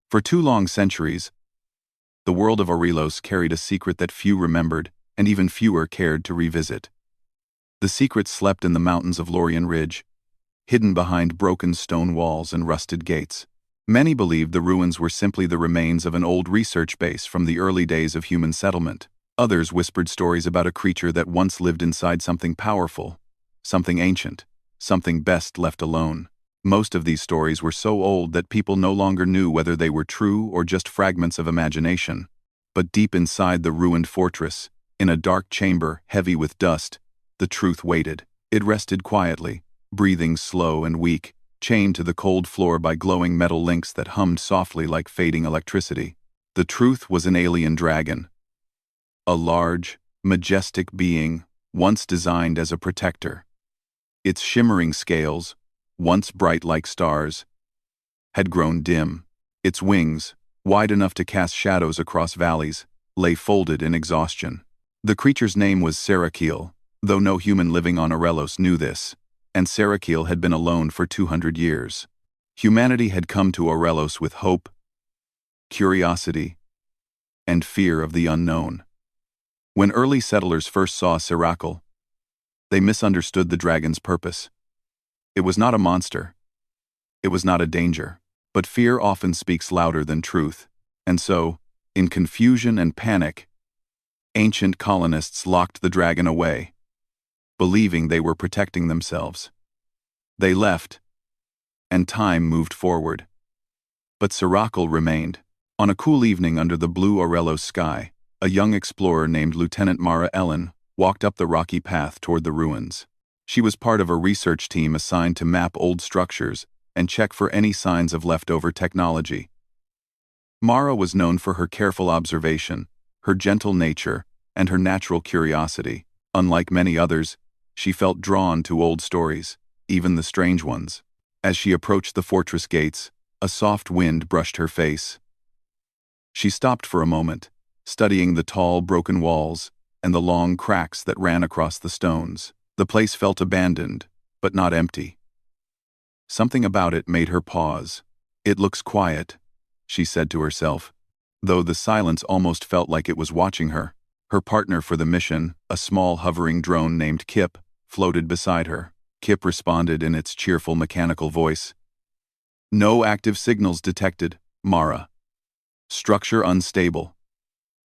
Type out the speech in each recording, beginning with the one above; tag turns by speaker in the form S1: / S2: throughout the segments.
S1: For 2 long centuries, the world of Aurilos carried a secret that few remembered, and even fewer cared to revisit. The secret slept in the mountains of Lorien Ridge, hidden behind broken stone walls and rusted gates. Many believed the ruins were simply the remains of an old research base from the early days of human settlement. Others whispered stories about a creature that once lived inside something powerful, something ancient, something best left alone. Most of these stories were so old that people no longer knew whether they were true or just fragments of imagination. But deep inside the ruined fortress, in a dark chamber heavy with dust, the truth waited. It rested quietly, breathing slow and weak, chained to the cold floor by glowing metal links that hummed softly like fading electricity. The truth was an alien dragon. A large, majestic being, once designed as a protector. Its shimmering scales, once bright like stars, had grown dim. Its wings, wide enough to cast shadows across valleys, lay folded in exhaustion. The creature's name was Sarakiel, though no human living on Aurilos knew this, and Sarakiel had been alone for 200 years. Humanity had come to Aurilos with hope, curiosity, and fear of the unknown. When early settlers first saw Sarakiel, they misunderstood the dragon's purpose. It was not a monster. It was not a danger. But fear often speaks louder than truth, and so, in confusion and panic, ancient colonists locked the dragon away, believing they were protecting themselves. They left, and time moved forward. But Sarakiel remained. On a cool evening under the blue Aurilos sky, a young explorer named Lieutenant Mara Ellen walked up the rocky path toward the ruins. She was part of a research team assigned to map old structures and check for any signs of leftover technology. Mara was known for her careful observation, her gentle nature, and her natural curiosity. Unlike many others, she felt drawn to old stories, even the strange ones. As she approached the fortress gates, a soft wind brushed her face. She stopped for a moment, studying the tall, broken walls and the long cracks that ran across the stones. The place felt abandoned, but not empty. Something about it made her pause. "It looks quiet," she said to herself, though the silence almost felt like it was watching her. Her partner for the mission, a small hovering drone named Kip, floated beside her. Kip responded in its cheerful mechanical voice. "No active signals detected, Mara. Structure unstable.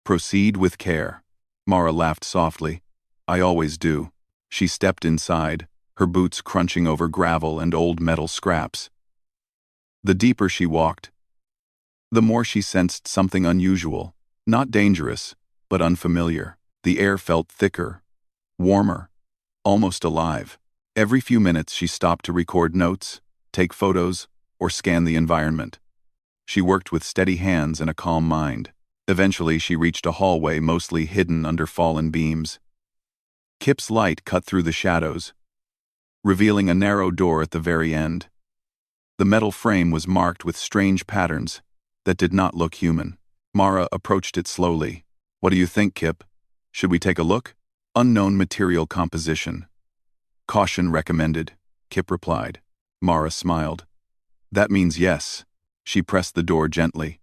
S1: Proceed with care." Mara laughed softly. "I always do." She stepped inside, her boots crunching over gravel and old metal scraps. The deeper she walked, the more she sensed something unusual, not dangerous, but unfamiliar. The air felt thicker, warmer, almost alive. Every few minutes she stopped to record notes, take photos, or scan the environment. She worked with steady hands and a calm mind. Eventually she reached a hallway mostly hidden under fallen beams. Kip's light cut through the shadows, revealing a narrow door at the very end. The metal frame was marked with strange patterns that did not look human. Mara approached it slowly. "What do you think, Kip? Should we take a look?" "Unknown material composition. Caution recommended," Kip replied. Mara smiled. "That means yes." She pressed the door gently.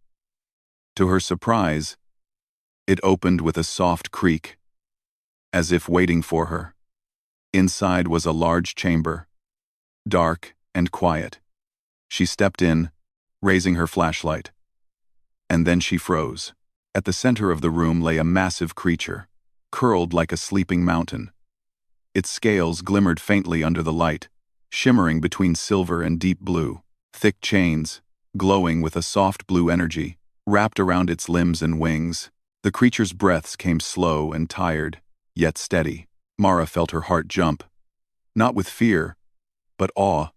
S1: To her surprise, it opened with a soft creak, as if waiting for her. Inside was a large chamber, dark and quiet. She stepped in, raising her flashlight. And then she froze. At the center of the room lay a massive creature, curled like a sleeping mountain. Its scales glimmered faintly under the light, shimmering between silver and deep blue. Thick chains, glowing with a soft blue energy, wrapped around its limbs and wings. The creature's breaths came slow and tired, yet steady. Mara felt her heart jump. Not with fear, but awe.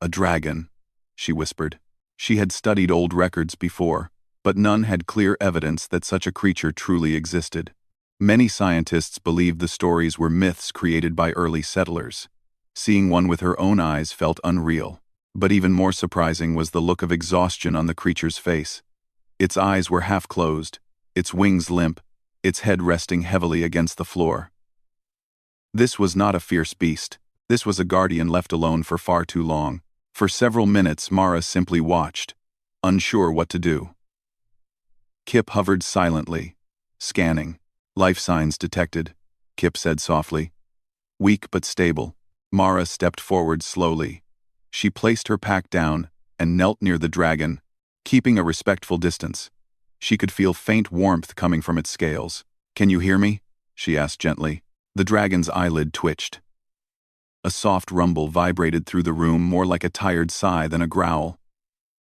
S1: "A dragon," she whispered. She had studied old records before, but none had clear evidence that such a creature truly existed. Many scientists believed the stories were myths created by early settlers. Seeing one with her own eyes felt unreal. But even more surprising was the look of exhaustion on the creature's face. Its eyes were half closed, its wings limp, its head resting heavily against the floor. This was not a fierce beast. This was a guardian left alone for far too long. For several minutes Mara simply watched, unsure what to do. Kip hovered silently, scanning. Life signs detected, Kip said softly. Weak but stable. Mara stepped forward slowly. She placed her pack down and knelt near the dragon, keeping a respectful distance. She could feel faint warmth coming from its scales. "Can you hear me?" she asked gently. The dragon's eyelid twitched. A soft rumble vibrated through the room, more like a tired sigh than a growl.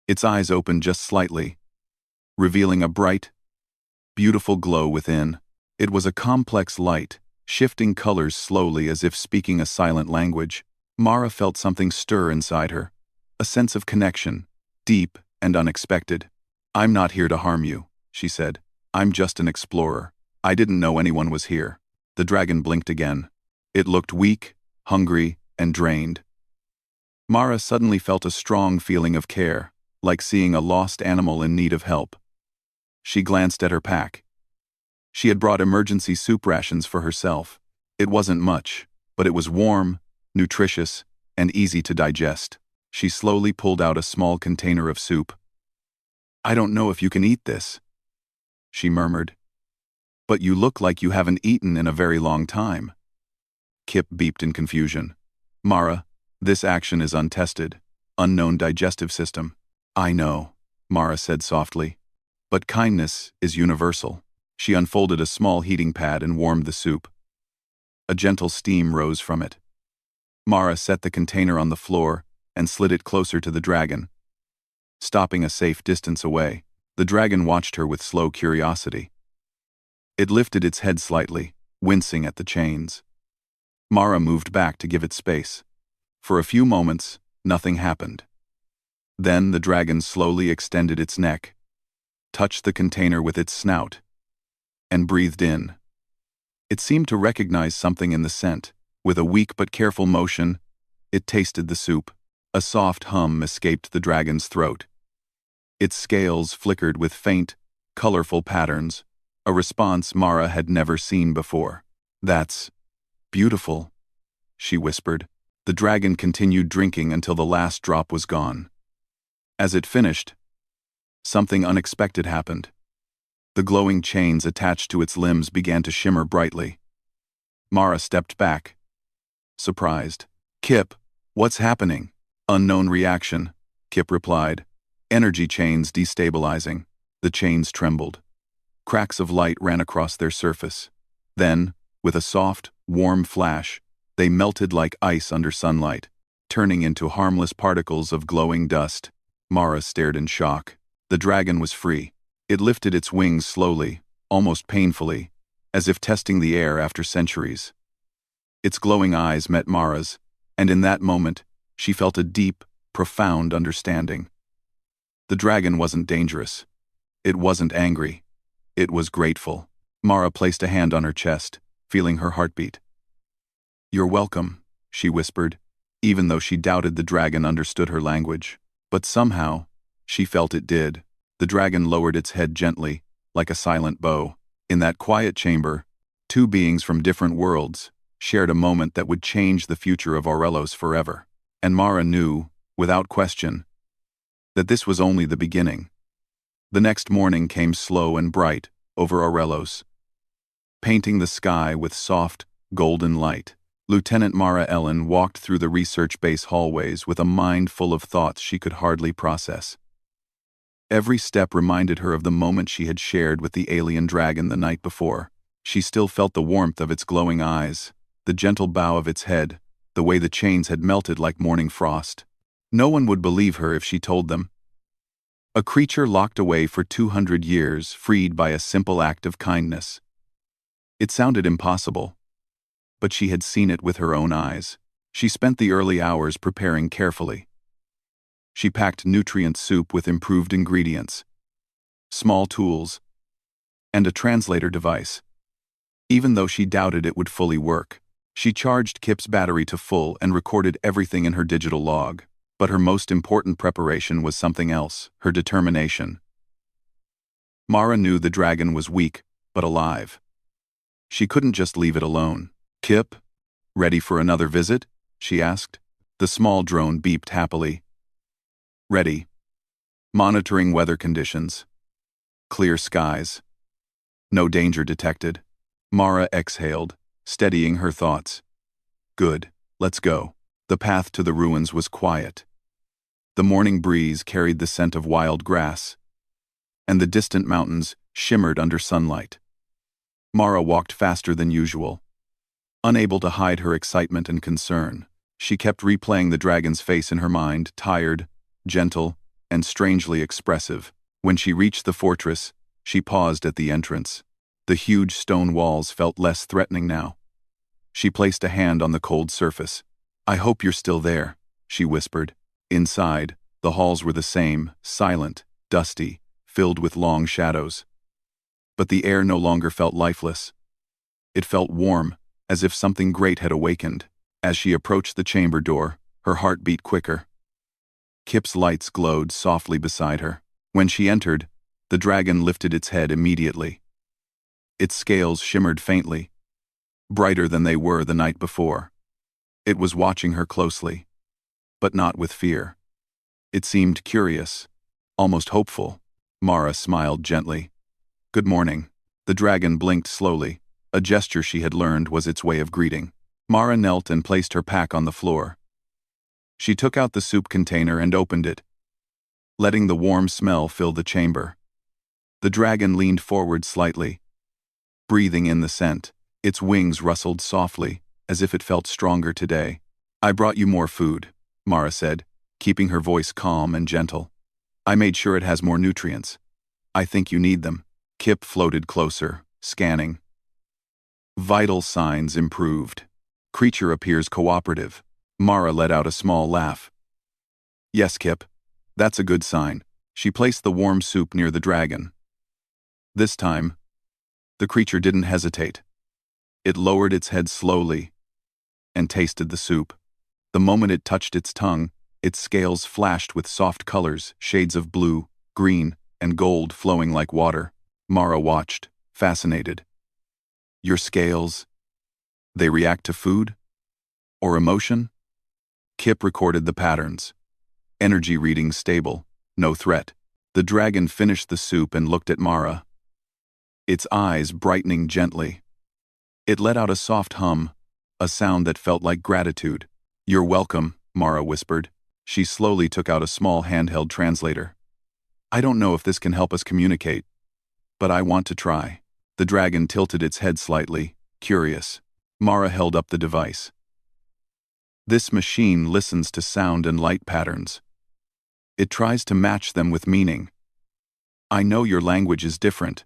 S1: Its eyes opened just slightly, revealing a bright, beautiful glow within. It was a complex light, shifting colors slowly as if speaking a silent language. Mara felt something stir inside her, a sense of connection, deep and unexpected. "I'm not here to harm you," she said. "I'm just an explorer. I didn't know anyone was here." The dragon blinked again. It looked weak, hungry, and drained. Mara suddenly felt a strong feeling of care, like seeing a lost animal in need of help. She glanced at her pack. She had brought emergency soup rations for herself. It wasn't much, but it was warm, nutritious, and easy to digest. She slowly pulled out a small container of soup. "I don't know if you can eat this," she murmured. "But you look like you haven't eaten in a very long time." Kip beeped in confusion. "Mara, this action is untested, unknown digestive system." "I know," Mara said softly. "But kindness is universal." She unfolded a small heating pad and warmed the soup. A gentle steam rose from it. Mara set the container on the floor and slid it closer to the dragon. Stopping a safe distance away, the dragon watched her with slow curiosity. It lifted its head slightly, wincing at the chains. Mara moved back to give it space. For a few moments, nothing happened. Then the dragon slowly extended its neck, touched the container with its snout, and breathed in. It seemed to recognize something in the scent. With a weak but careful motion, it tasted the soup. A soft hum escaped the dragon's throat. Its scales flickered with faint, colorful patterns, a response Mara had never seen before. "That's beautiful," she whispered. The dragon continued drinking until the last drop was gone. As it finished, something unexpected happened. The glowing chains attached to its limbs began to shimmer brightly. Mara stepped back, surprised. "Kip, what's happening?" "Unknown reaction," Kip replied. "Energy chains destabilizing." The chains trembled. Cracks of light ran across their surface. Then, with a soft, warm flash, they melted like ice under sunlight, turning into harmless particles of glowing dust. Mara stared in shock. The dragon was free. It lifted its wings slowly, almost painfully, as if testing the air after centuries. Its glowing eyes met Mara's, and in that moment, she felt a deep, profound understanding. The dragon wasn't dangerous. It wasn't angry. It was grateful. Mara placed a hand on her chest, feeling her heartbeat. "You're welcome," she whispered, even though she doubted the dragon understood her language. But somehow, she felt it did. The dragon lowered its head gently, like a silent bow. In that quiet chamber, two beings from different worlds shared a moment that would change the future of Aurelos forever. And Mara knew, without question, that this was only the beginning. The next morning came slow and bright over Aurelos, painting the sky with soft, golden light. Lieutenant Mara Ellen walked through the research base hallways with a mind full of thoughts she could hardly process. Every step reminded her of the moment she had shared with the alien dragon the night before. She still felt the warmth of its glowing eyes, the gentle bow of its head, the way the chains had melted like morning frost. No one would believe her if she told them. A creature locked away for 200 years, freed by a simple act of kindness. It sounded impossible, but she had seen it with her own eyes. She spent the early hours preparing carefully. She packed nutrient soup with improved ingredients, small tools, and a translator device. Even though she doubted it would fully work, she charged Kip's battery to full and recorded everything in her digital log. But her most important preparation was something else, her determination. Mara knew the dragon was weak, but alive. She couldn't just leave it alone. "Kip, ready for another visit?" she asked. The small drone beeped happily. "Ready. Monitoring weather conditions." Clear skies. No danger detected. Mara exhaled, steadying her thoughts. Good, let's go. The path to the ruins was quiet. The morning breeze carried the scent of wild grass, and the distant mountains shimmered under sunlight. Mara walked faster than usual. Unable to hide her excitement and concern, she kept replaying the dragon's face in her mind, tired, gentle, and strangely expressive. When she reached the fortress, she paused at the entrance. The huge stone walls felt less threatening now. She placed a hand on the cold surface. "I hope you're still there," she whispered. Inside, the halls were the same, silent, dusty, filled with long shadows. But the air no longer felt lifeless. It felt warm, as if something great had awakened. As she approached the chamber door, her heart beat quicker. Kip's lights glowed softly beside her. When she entered, the dragon lifted its head immediately. Its scales shimmered faintly, brighter than they were the night before. It was watching her closely, but not with fear. It seemed curious, almost hopeful. Mara smiled gently. "Good morning." The dragon blinked slowly. A gesture she had learned was its way of greeting. Mara knelt and placed her pack on the floor. She took out the soup container and opened it, letting the warm smell fill the chamber. The dragon leaned forward slightly, breathing in the scent. Its wings rustled softly, as if it felt stronger today. "I brought you more food," Mara said, keeping her voice calm and gentle. "I made sure it has more nutrients. I think you need them." Kip floated closer, scanning. Vital signs improved. Creature appears cooperative. Mara let out a small laugh. "Yes, Kip. That's a good sign." She placed the warm soup near the dragon. This time, the creature didn't hesitate. It lowered its head slowly and tasted the soup. The moment it touched its tongue, its scales flashed with soft colors, shades of blue, green, and gold flowing like water. Mara watched, fascinated. "Your scales, they react to food? Or emotion?" Kip recorded the patterns. Energy readings stable, no threat. The dragon finished the soup and looked at Mara, its eyes brightening gently. It let out a soft hum, a sound that felt like gratitude. "You're welcome," Mara whispered. She slowly took out a small handheld translator. "I don't know if this can help us communicate, but I want to try." The dragon tilted its head slightly, curious. Mara held up the device. "This machine listens to sound and light patterns. It tries to match them with meaning. I know your language is different,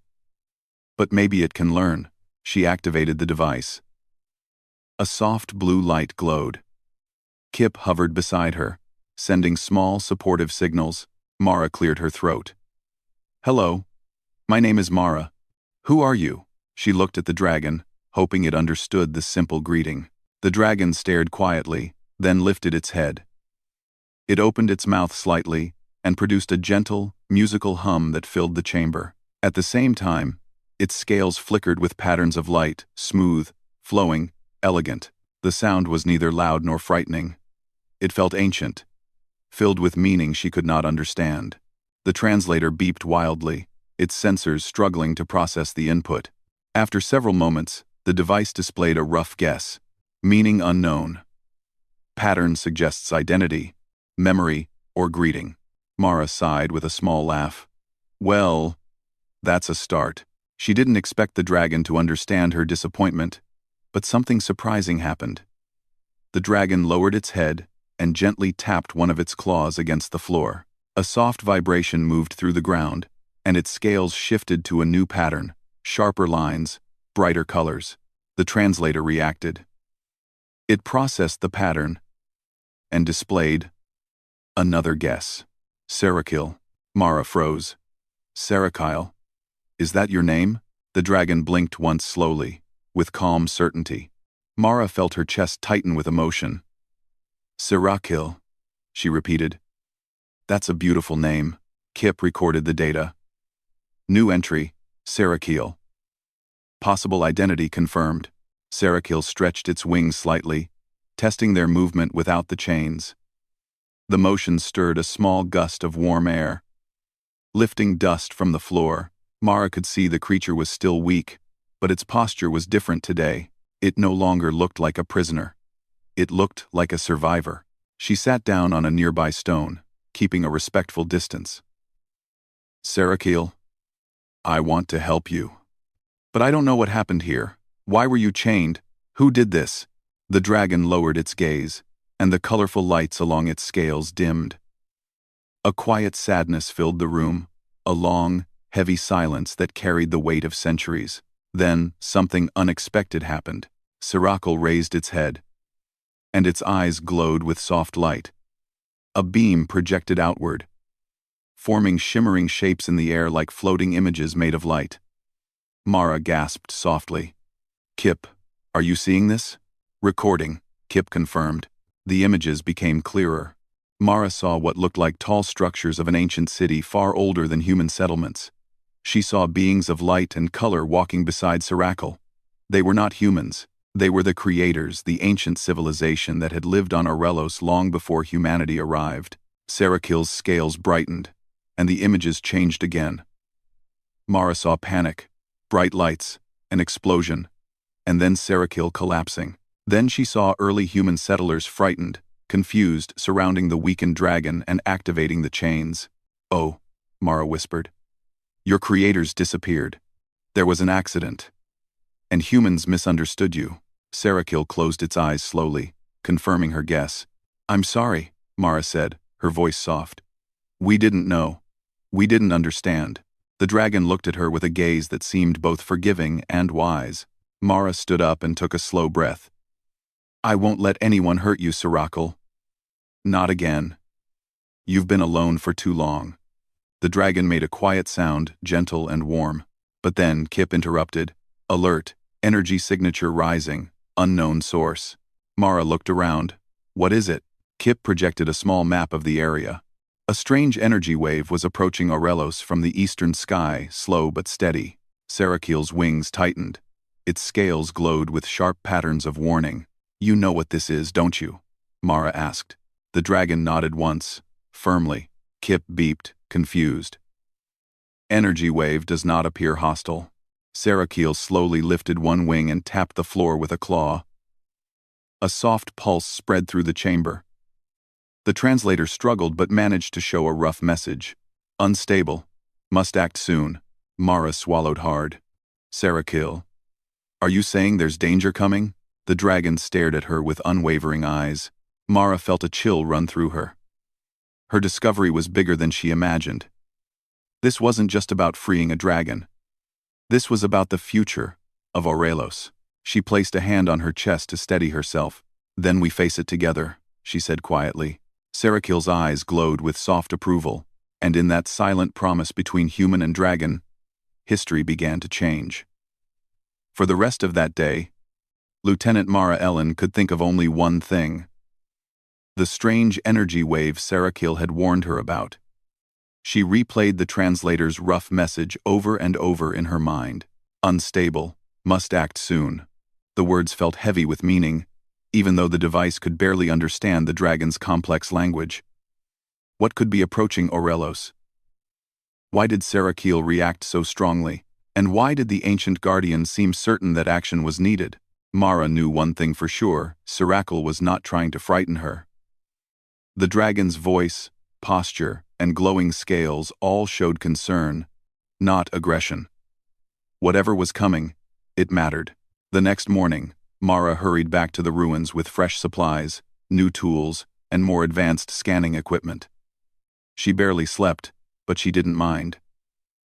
S1: but maybe it can learn." She activated the device. A soft blue light glowed. Kip hovered beside her, sending small supportive signals. Mara cleared her throat. "Hello. My name is Mara. Who are you?" She looked at the dragon, hoping it understood the simple greeting. The dragon stared quietly, then lifted its head. It opened its mouth slightly and produced a gentle, musical hum that filled the chamber. At the same time, its scales flickered with patterns of light, smooth, flowing, elegant. The sound was neither loud nor frightening. It felt ancient, filled with meaning she could not understand. The translator beeped wildly, its sensors struggling to process the input. After several moments, the device displayed a rough guess. Meaning unknown. Pattern suggests identity, memory, or greeting. Mara sighed with a small laugh. "Well, that's a start." She didn't expect the dragon to understand her disappointment, but something surprising happened. The dragon lowered its head and gently tapped one of its claws against the floor. A soft vibration moved through the ground, and its scales shifted to a new pattern, sharper lines, brighter colors. The translator reacted. It processed the pattern and displayed another guess. Sarakil. Mara froze. "Sarakil? Is that your name?" The dragon blinked once slowly, with calm certainty. Mara felt her chest tighten with emotion. "Sarakil," she repeated. "That's a beautiful name." Kip recorded the data. New entry, Sarakil. Possible identity confirmed. Sarakil stretched its wings slightly, testing their movement without the chains. The motion stirred a small gust of warm air, lifting dust from the floor Mara could see the creature was still weak, but its posture was different today. It no longer looked like a prisoner. It looked like a survivor. She sat down on a nearby stone, keeping a respectful distance. Sarakiel, I want to help you. But I don't know what happened here. Why were you chained? Who did this? The dragon lowered its gaze, and the colorful lights along its scales dimmed. A quiet sadness filled the room, a long, heavy silence that carried the weight of centuries. Then, something unexpected happened. Sarakel raised its head, and its eyes glowed with soft light. A beam projected outward, forming shimmering shapes in the air like floating images made of light. Mara gasped softly. Kip, are you seeing this? Recording, Kip confirmed. The images became clearer. Mara saw what looked like tall structures of an ancient city far older than human settlements. She saw beings of light and color walking beside Sarakel. They were not humans. They were the creators, the ancient civilization that had lived on Aurelos long before humanity arrived. Sarakel's scales brightened, and the images changed again. Mara saw panic, bright lights, an explosion, and then Sarakel collapsing. Then she saw early human settlers frightened, confused, surrounding the weakened dragon and activating the chains. Oh, Mara whispered. Your creators disappeared. There was an accident. And humans misunderstood you. Sarakel closed its eyes slowly, confirming her guess. I'm sorry, Mara said, her voice soft. We didn't know. We didn't understand. The dragon looked at her with a gaze that seemed both forgiving and wise. Mara stood up and took a slow breath. I won't let anyone hurt you, Sarakel. Not again. You've been alone for too long. The dragon made a quiet sound, gentle and warm. But then Kip interrupted. Alert, energy signature rising, unknown source. Mara looked around. What is it? Kip projected a small map of the area. A strange energy wave was approaching Aurelos from the eastern sky, slow but steady. Sarakel's wings tightened. Its scales glowed with sharp patterns of warning. You know what this is, don't you? Mara asked. The dragon nodded once, firmly. Kip beeped, confused. Energy wave does not appear hostile. Sarakel slowly lifted one wing and tapped the floor with a claw. A soft pulse spread through the chamber. The translator struggled but managed to show a rough message. Unstable. Must act soon. Mara swallowed hard. Sarakel. Are you saying there's danger coming? The dragon stared at her with unwavering eyes. Mara felt a chill run through her. Her discovery was bigger than she imagined. This wasn't just about freeing a dragon. This was about the future of Aurelos. She placed a hand on her chest to steady herself. Then we face it together, she said quietly. Sarakel's eyes glowed with soft approval, and in that silent promise between human and dragon, history began to change. For the rest of that day, Lieutenant Mara Ellen could think of only one thing. The strange energy wave Sarakel had warned her about. She replayed the translator's rough message over and over in her mind. Unstable, must act soon. The words felt heavy with meaning, even though the device could barely understand the dragon's complex language. What could be approaching Aurelos? Why did Sarakel react so strongly? And why did the ancient guardian seem certain that action was needed? Mara knew one thing for sure: Sarakel was not trying to frighten her. The dragon's voice, posture, and glowing scales all showed concern, not aggression. Whatever was coming, it mattered. The next morning, Mara hurried back to the ruins with fresh supplies, new tools, and more advanced scanning equipment. She barely slept, but she didn't mind.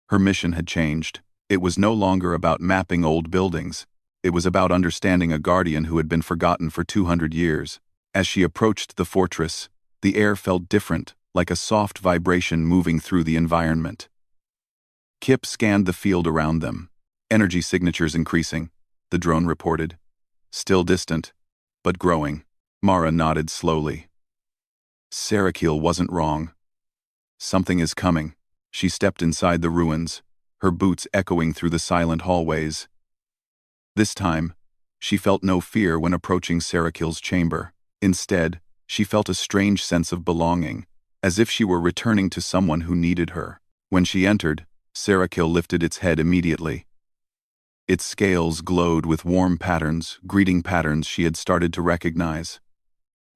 S1: Her mission had changed. It was no longer about mapping old buildings. It was about understanding a guardian who had been forgotten for 200 years. As she approached the fortress, the air felt different, like a soft vibration moving through the environment. Kip scanned the field around them. Energy signatures increasing, the drone reported. Still distant, but growing. Mara nodded slowly. Sarakel wasn't wrong. Something is coming. She stepped inside the ruins, her boots echoing through the silent hallways. This time, she felt no fear when approaching Sarakel's chamber. Instead, she felt a strange sense of belonging, as if she were returning to someone who needed her. When she entered, Sarakiel lifted its head immediately. Its scales glowed with warm patterns, greeting patterns she had started to recognize.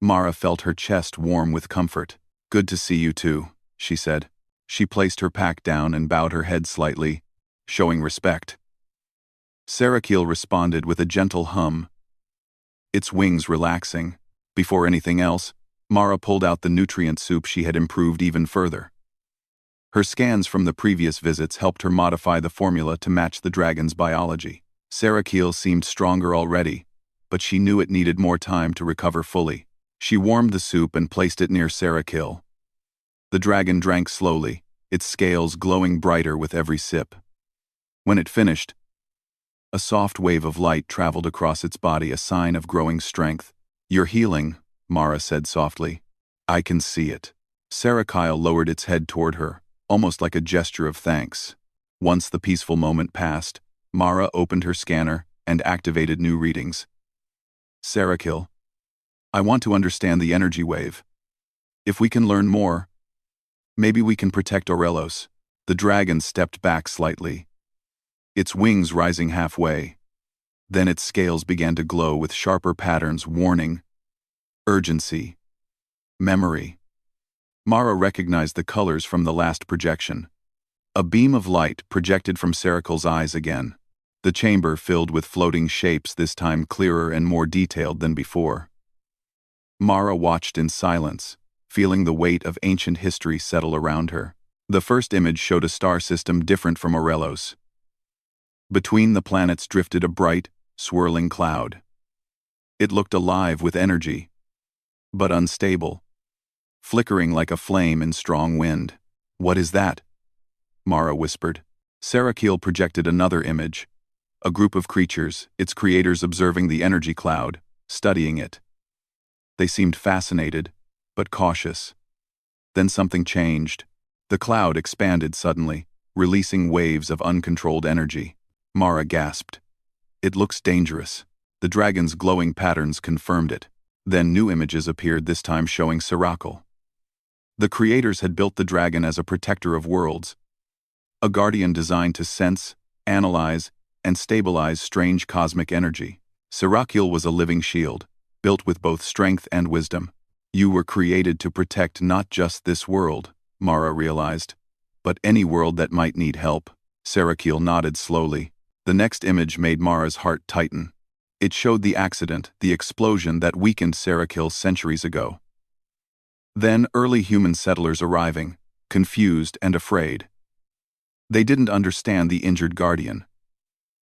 S1: Mara felt her chest warm with comfort. "Good to see you too," she said. She placed her pack down and bowed her head slightly, showing respect. Sarakiel responded with a gentle hum, its wings relaxing. Before anything else, Mara pulled out the nutrient soup she had improved even further. Her scans from the previous visits helped her modify the formula to match the dragon's biology. Sarakiel seemed stronger already, but she knew it needed more time to recover fully. She warmed the soup and placed it near Sarakiel. The dragon drank slowly, its scales glowing brighter with every sip. When it finished, a soft wave of light traveled across its body, a sign of growing strength. "You're healing," Mara said softly. "I can see it." Sarakiel lowered its head toward her, almost like a gesture of thanks. Once the peaceful moment passed, Mara opened her scanner and activated new readings. "Sarakiel, I want to understand the energy wave. If we can learn more, maybe we can protect Orcs." The dragon stepped back slightly, its wings rising halfway. Then its scales began to glow with sharper patterns warning urgency, memory. Mara recognized the colors from the last projection. A beam of light projected from Sarakiel's eyes again. The chamber filled with floating shapes, this time clearer and more detailed than before. Mara watched in silence, feeling the weight of ancient history settle around her. The first image showed a star system different from Orcs. Between the planets drifted a bright, swirling cloud. It looked alive with energy, but unstable, flickering like a flame in strong wind. "What is that?" Mara whispered. Sarakiel projected another image, a group of creatures, its creators observing the energy cloud, studying it. They seemed fascinated, but cautious. Then something changed. The cloud expanded suddenly, releasing waves of uncontrolled energy. Mara gasped. "It looks dangerous." The dragon's glowing patterns confirmed it. Then new images appeared, this time showing Sarakiel. The creators had built the dragon as a protector of worlds, a guardian designed to sense, analyze, and stabilize strange cosmic energy. Sarakiel was a living shield, built with both strength and wisdom. "You were created to protect not just this world," Mara realized, "but any world that might need help." Sarakiel nodded slowly. The next image made Mara's heart tighten. It showed the accident, the explosion that weakened Sarakiel centuries ago. Then early human settlers arriving, confused and afraid. They didn't understand the injured guardian.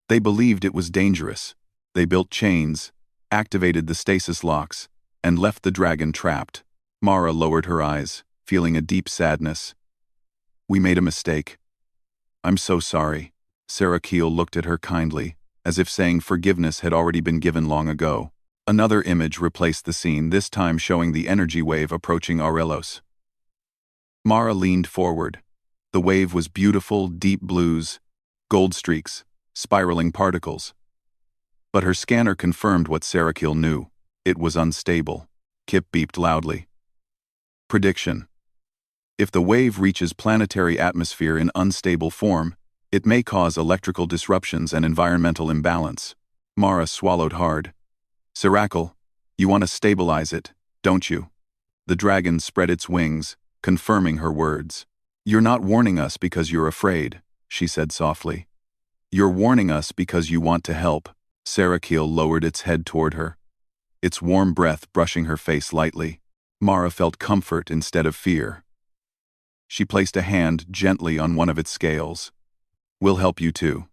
S1: They believed it was dangerous. They built chains, activated the stasis locks, and left the dragon trapped. Mara lowered her eyes, feeling a deep sadness. "We made a mistake. I'm so sorry." Sarakiel looked at her kindly, as if saying forgiveness had already been given long ago. Another image replaced the scene, this time showing the energy wave approaching Orcs. Mara leaned forward. The wave was beautiful, deep blues, gold streaks, spiraling particles. But her scanner confirmed what Sarakiel knew. It was unstable. Kip beeped loudly. Prediction. If the wave reaches planetary atmosphere in unstable form, it may cause electrical disruptions and environmental imbalance. Mara swallowed hard. "Sarakiel, you want to stabilize it, don't you?" The dragon spread its wings, confirming her words. "You're not warning us because you're afraid," she said softly. "You're warning us because you want to help." Sarakiel lowered its head toward her, its warm breath brushing her face lightly. Mara felt comfort instead of fear. She placed a hand gently on one of its scales. "We'll help you too.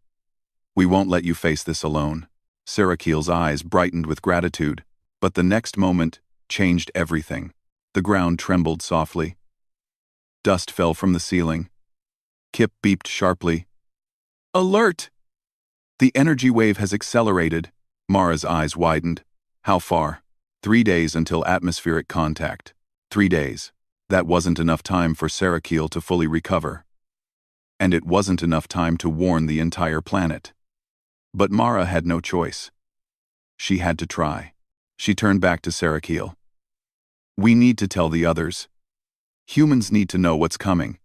S1: We won't let you face this alone." Sarakiel's eyes brightened with gratitude, but the next moment changed everything. The ground trembled softly. Dust fell from the ceiling. Kip beeped sharply. "Alert! The energy wave has accelerated." Mara's eyes widened. "How far?" 3 days until atmospheric contact. 3 days. That wasn't enough time for Sarakiel to fully recover. And it wasn't enough time to warn the entire planet. But Mara had no choice. She had to try. She turned back to Sarakiel. "We need to tell the others. Humans need to know what's coming.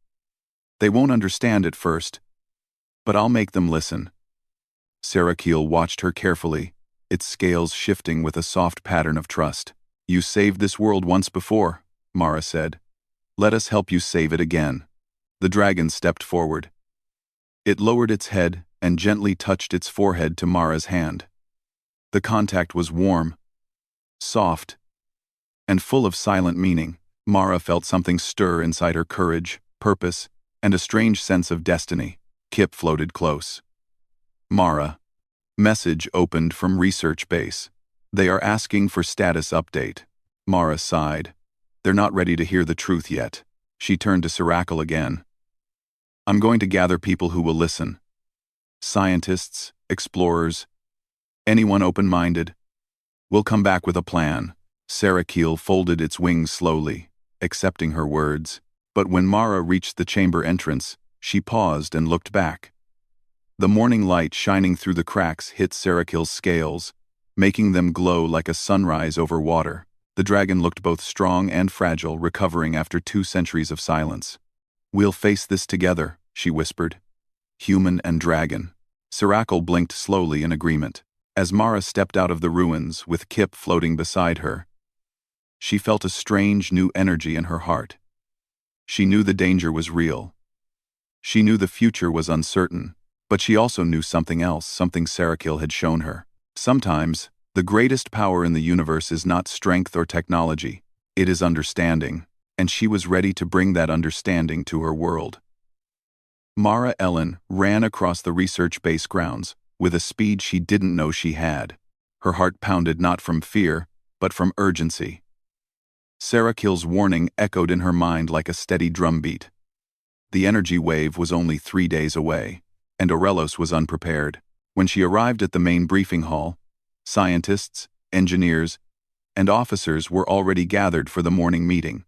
S1: They won't understand at first, But I'll make them listen. Sarakiel watched her carefully, its scales shifting with a soft pattern of trust. You saved this world once before, Mara said. Let us help you save it again. The dragon stepped forward. It lowered its head and gently touched its forehead to Mara's hand. The contact was warm, soft, and full of silent meaning. Mara felt something stir inside her: courage, purpose, and a strange sense of destiny. Kip floated close. Mara. Message opened from research base. They are asking for status update. Mara sighed. They're not ready to hear the truth yet. She turned to Sarakel again. I'm going to gather people who will listen. Scientists, explorers, anyone open-minded. We'll come back with a plan. Sarakiel folded its wings slowly, accepting her words. But when Mara reached the chamber entrance, she paused and looked back. The morning light shining through the cracks hit Sarakiel's scales, making them glow like a sunrise over water. The dragon looked both strong and fragile, recovering after 2 centuries of silence. We'll face this together, she whispered. Human and dragon. Sarakel blinked slowly in agreement. As Mara stepped out of the ruins, with Kip floating beside her, she felt a strange new energy in her heart. She knew the danger was real. She knew the future was uncertain, but she also knew something else, something Sarakiel had shown her. Sometimes, the greatest power in the universe is not strength or technology, it is understanding, and she was ready to bring that understanding to her world. Mara Ellen ran across the research base grounds with a speed she didn't know she had. Her heart pounded not from fear, but from urgency. Sarakiel's warning echoed in her mind like a steady drumbeat. The energy wave was only 3 days away, and Orelos was unprepared. When she arrived at the main briefing hall, scientists, engineers, and officers were already gathered for the morning meeting.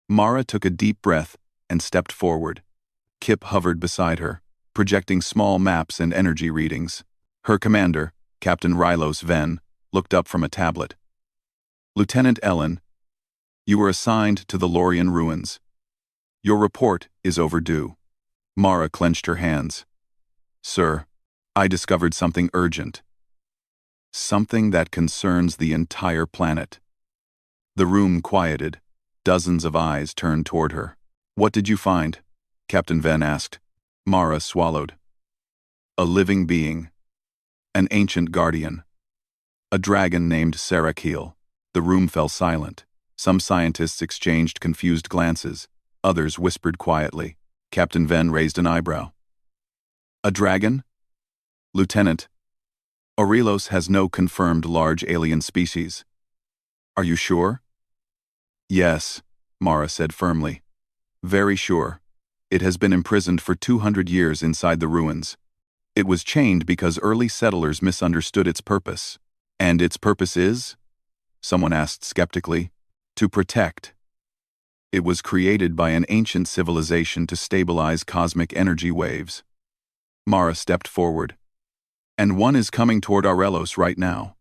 S1: Mara took a deep breath and stepped forward. Kip hovered beside her, projecting small maps and energy readings. Her commander, Captain Rylos Ven, looked up from a tablet. Lieutenant Ellen, you were assigned to the Lorien ruins. Your report is overdue. Mara clenched her hands. Sir, I discovered something urgent. Something that concerns the entire planet. The room quieted. Dozens of eyes turned toward her. What did you find? Captain Ven asked. Mara swallowed. A living being. An ancient guardian. A dragon named Sarakiel. The room fell silent. Some scientists exchanged confused glances. Others whispered quietly. Captain Ven raised an eyebrow. A dragon? Lieutenant, Orelos has no confirmed large alien species. Are you sure? Yes, Mara said firmly. Very sure. It has been imprisoned for 200 years inside the ruins. It was chained because early settlers misunderstood its purpose. And its purpose is? Someone asked skeptically. To protect. It was created by an ancient civilization to stabilize cosmic energy waves. Mara stepped forward. And one is coming toward Orelos right now.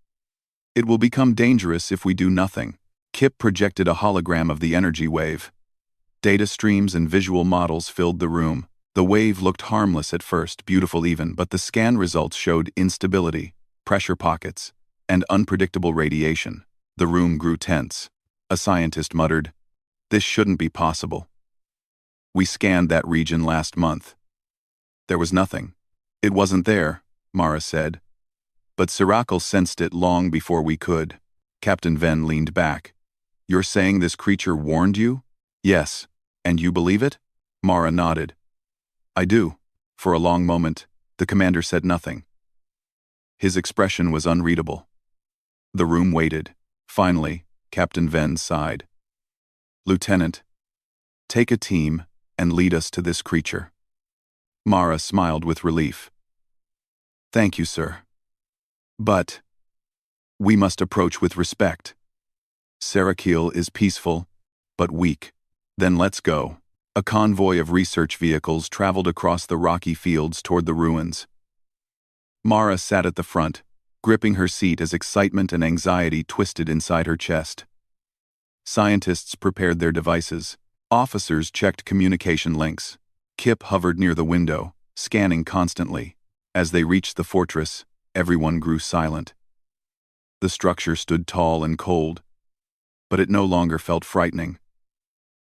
S1: It will become dangerous if we do nothing. Kip projected a hologram of the energy wave. Data streams and visual models filled the room. The wave looked harmless at first, beautiful even, but the scan results showed instability, pressure pockets, and unpredictable radiation. The room grew tense. A scientist muttered, "This shouldn't be possible. We scanned that region last month. There was nothing." It wasn't there, Mara said. But Sarakel sensed it long before we could. Captain Ven leaned back. You're saying this creature warned you? Yes. And you believe it? Mara nodded. I do. For a long moment, the commander said nothing. His expression was unreadable. The room waited. Finally, Captain Ven sighed. Lieutenant, take a team and lead us to this creature. Mara smiled with relief. Thank you, sir. But we must approach with respect. Sarakiel is peaceful, but weak. Then let's go. A convoy of research vehicles traveled across the rocky fields toward the ruins. Mara sat at the front, gripping her seat as excitement and anxiety twisted inside her chest. Scientists prepared their devices. Officers checked communication links. Kip hovered near the window, scanning constantly. As they reached the fortress, everyone grew silent. The structure stood tall and cold, but it no longer felt frightening.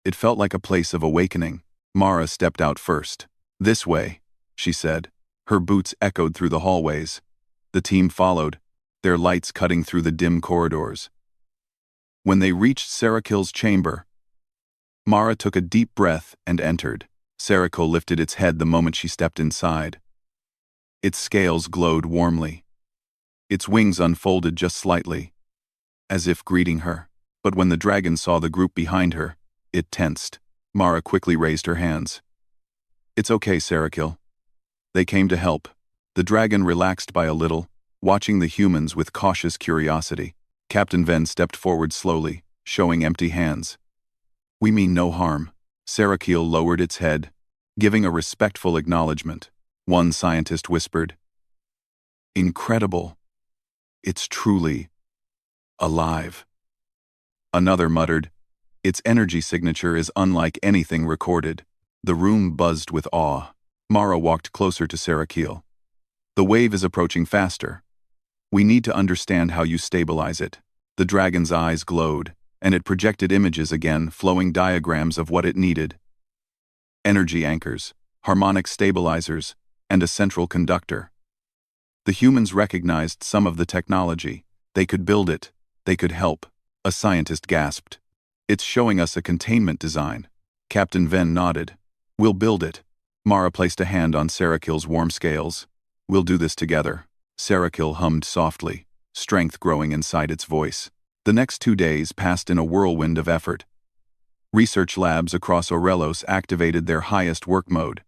S1: It felt like a place of awakening. Mara stepped out first. "This way," she said. Her boots echoed through the hallways. The team followed, their lights cutting through the dim corridors. When they reached Sarakil's chamber, Mara took a deep breath and entered. Sarakil lifted its head the moment she stepped inside. Its scales glowed warmly. Its wings unfolded just slightly, as if greeting her. But when the dragon saw the group behind her, it tensed. Mara quickly raised her hands. "It's okay, Sarakil. They came to help." The dragon relaxed by a little, watching the humans with cautious curiosity. Captain Ven stepped forward slowly, showing empty hands. "We mean no harm." Sarakil lowered its head, giving a respectful acknowledgement. One scientist whispered, "Incredible. It's truly alive." Another muttered, "Its energy signature is unlike anything recorded." The room buzzed with awe. Mara walked closer to Sarakil. "The wave is approaching faster. We need to understand how you stabilize it." The dragon's eyes glowed, and it projected images again, flowing diagrams of what it needed. Energy anchors, harmonic stabilizers, and a central conductor. The humans recognized some of the technology. They could build it. They could help. A scientist gasped. "It's showing us a containment design." Captain Ven nodded. "We'll build it." Mara placed a hand on Sarakil's warm scales. "We'll do this together." Sarakil hummed softly, strength growing inside its voice. The next 2 days passed in a whirlwind of effort. Research labs across Orelos activated their highest work mode.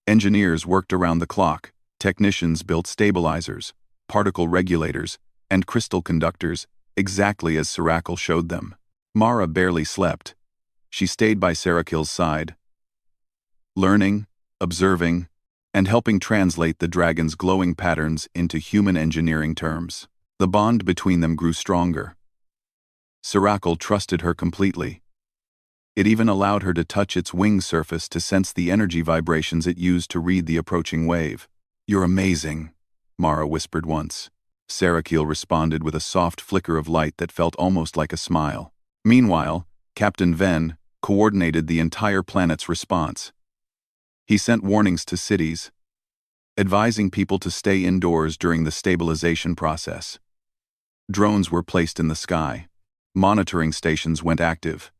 S1: Engineers worked around the clock. Technicians built stabilizers, particle regulators, and crystal conductors, exactly as Sarakil showed them. Mara barely slept. She stayed by Sarakil's side, learning, observing, and helping translate the dragon's glowing patterns into human engineering terms. The bond between them grew stronger. Sarakil trusted her completely. It even allowed her to touch its wing surface to sense the energy vibrations it used to read the approaching wave. "You're amazing," Mara whispered once. Sarakil responded with a soft flicker of light that felt almost like a smile. Meanwhile, Captain Ven coordinated the entire planet's response. He sent warnings to cities, advising people to stay indoors during the stabilization process. Drones were placed in the sky. Monitoring stations went active.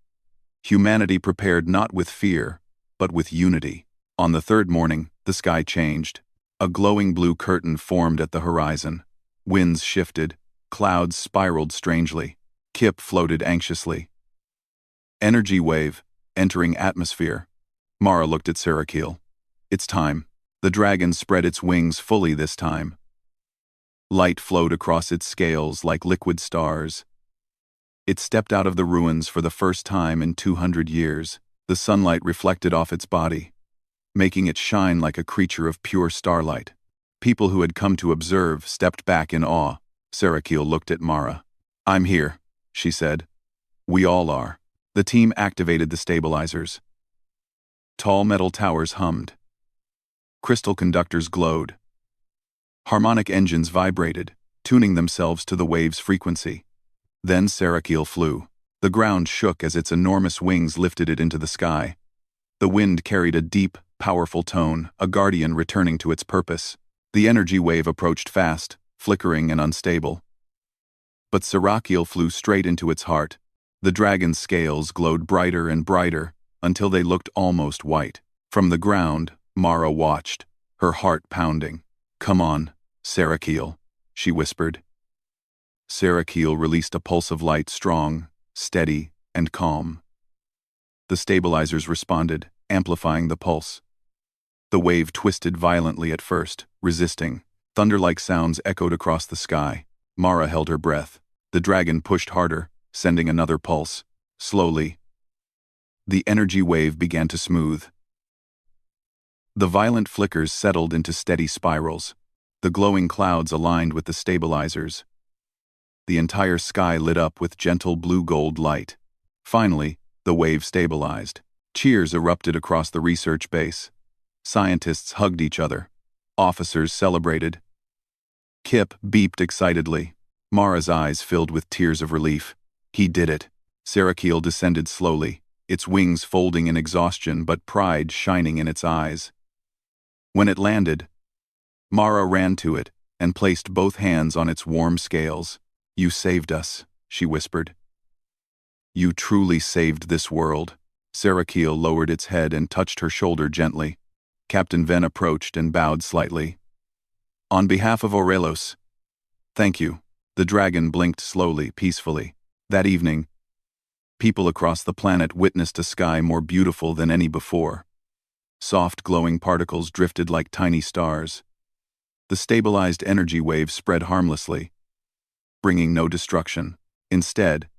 S1: Humanity prepared not with fear, but with unity. On the third morning, the sky changed. A glowing blue curtain formed at the horizon. Winds shifted, clouds spiraled strangely. Kip floated anxiously. Energy wave, entering atmosphere. Mara looked at Sarakil. "It's time." The dragon spread its wings fully this time. Light flowed across its scales like liquid stars. It stepped out of the ruins for the first time in 200 years. The sunlight reflected off its body, making it shine like a creature of pure starlight. People who had come to observe stepped back in awe. Sarakil looked at Mara. "I'm here," she said. "We all are." The team activated the stabilizers. Tall metal towers hummed. Crystal conductors glowed. Harmonic engines vibrated, tuning themselves to the wave's frequency. Then Sarakil flew. The ground shook as its enormous wings lifted it into the sky. The wind carried a deep, powerful tone, a guardian returning to its purpose. The energy wave approached fast, flickering and unstable. But Sarakil flew straight into its heart. The dragon's scales glowed brighter and brighter, until they looked almost white. From the ground, Mara watched, her heart pounding. "Come on, Sarakil," she whispered. Sarakil released a pulse of light, strong, steady, and calm. The stabilizers responded, amplifying the pulse. The wave twisted violently at first, resisting. Thunder-like sounds echoed across the sky. Mara held her breath. The dragon pushed harder, sending another pulse. Slowly, the energy wave began to smooth. The violent flickers settled into steady spirals. The glowing clouds aligned with the stabilizers. The entire sky lit up with gentle blue-gold light. Finally, the wave stabilized. Cheers erupted across the research base. Scientists hugged each other. Officers celebrated. Kip beeped excitedly. Mara's eyes filled with tears of relief. He did it. Sarakiel descended slowly, its wings folding in exhaustion but pride shining in its eyes. When it landed, Mara ran to it and placed both hands on its warm scales. "You saved us," she whispered. "You truly saved this world." Sarakiel lowered its head and touched her shoulder gently. Captain Ven approached and bowed slightly. "On behalf of Orelos, thank you." The dragon blinked slowly, peacefully. That evening, people across the planet witnessed a sky more beautiful than any before. Soft, glowing particles drifted like tiny stars. The stabilized energy wave spread harmlessly, bringing no destruction. Instead,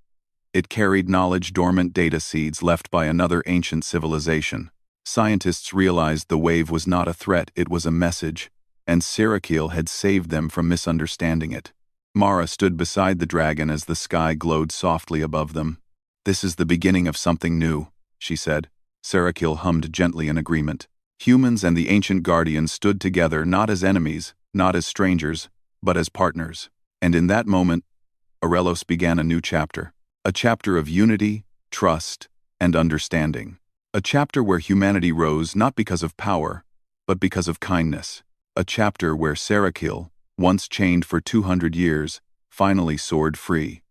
S1: it carried knowledge-dormant data seeds left by another ancient civilization. Scientists realized the wave was not a threat, it was a message, and Sarakiel had saved them from misunderstanding it. Mara stood beside the dragon as the sky glowed softly above them. "This is the beginning of something new," she said. Sarakiel hummed gently in agreement. Humans and the ancient guardians stood together not as enemies, not as strangers, but as partners. And in that moment, Orelos began a new chapter. A chapter of unity, trust, and understanding. A chapter where humanity rose not because of power, but because of kindness. A chapter where Sarakiel, once chained for 200 years, finally soared free.